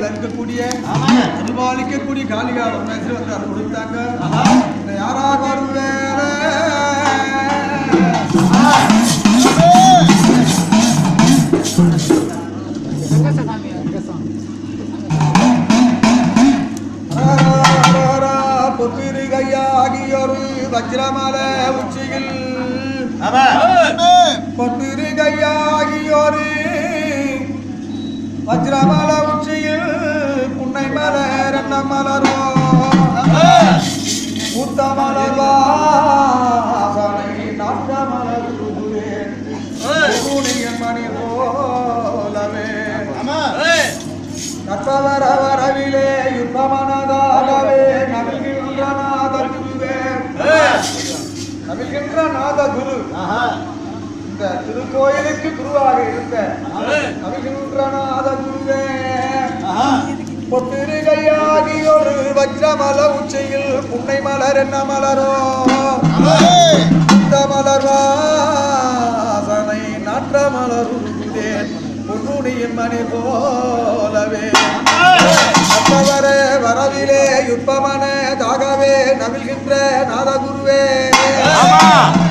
இருக்கக்கூடிய அனுபாலிக்கக்கூடிய காளிகால வந்து அருள் கொடுத்தாங்க. யாராக வருவேற பொத்திரிகையாகியொரு வஜ்ரமல உச்சியில் பொத்திரிகையாகியொரு வஜ்ரமல உச்சியில் புன்னை மலர் என்ன மலரோ பூத்த மலர்வாசனை நாட்ட மலர் மணி போலவே கற்றவர வரவிலே யுத்தமனதாகவே நவில்கின்ற நாத குருவே நவில்கின்ற நாத குரு இந்த திருக்கோயிலுக்கு குருவாக இருந்த நவில்கின்ற நாத குருவே பொத்திரிகையாகி ஒரு வஜ்ரமல உச்சியில் புன்னை மலர் என்ன மலரோ இந்த மலர் வாசனை நாற்ற மலர் பொன்னுடியின் மணி போலவே அத்தவரே வரவிலே யுப்பமன தாகவே நவில்கின்ற நாதகுருவே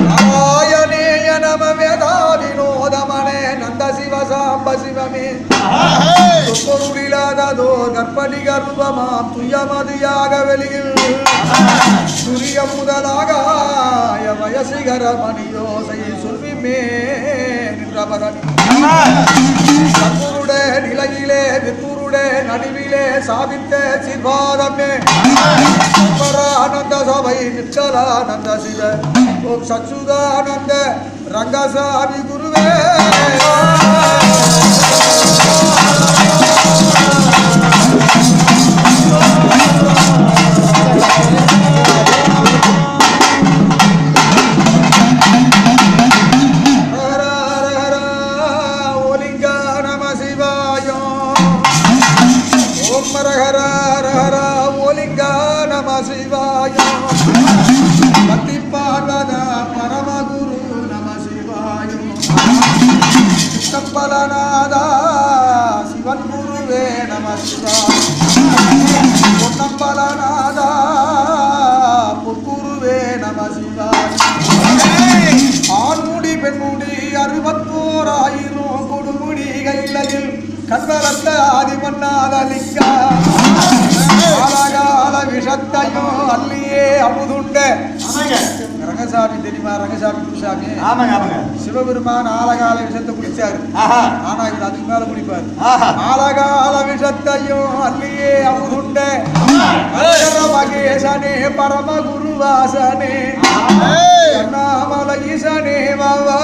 நாராயணேய நம வேதா வினோதமனே நந்த சிவ சாம்ப சிவமே சொற்பொருளிலாததோ கற்படி கர்ப்பமாம் துயமதியாக வெளியில் சூரிய முதலாக வயசிகர மணியோசை சொல்விமே நின்றவரணி சத்குருடே நிலையிலே விற்புருடே நடுவிலே சாதித்த சிவாதமே ஆனந்த சபை நிச்சலானந்த சிவ ஓம் சச்சுதானந்த ரங்கசாமி குருவே பலநாதா சிவன் குருவே நம சிவாய பொன்னம்பலநாதா பொற்குருவே நம சிவாய ஆண்முடி பெண்முடி 61,000 கொடுமுடி கையிலையில் கண்வளர்த்த ஆதிமன்னாத லிங்கா காலகால விஷத்தையும் அள்ளியே அமுதுண்ட ரங்கசாமி தெரியுமா? ரங்கசாமி குருசாமி சிவபெருமான் ஆலகால விஷத்தை குடிச்சாரு. ஆனா இவர் அதுக்கு மேல குடிப்பாரு. ஆலகால விஷத்தையும் அள்ளியே அமுதுண்ட மகேசனே பரம குருவாசனே அண்ணாமலை ஈசனே வாவா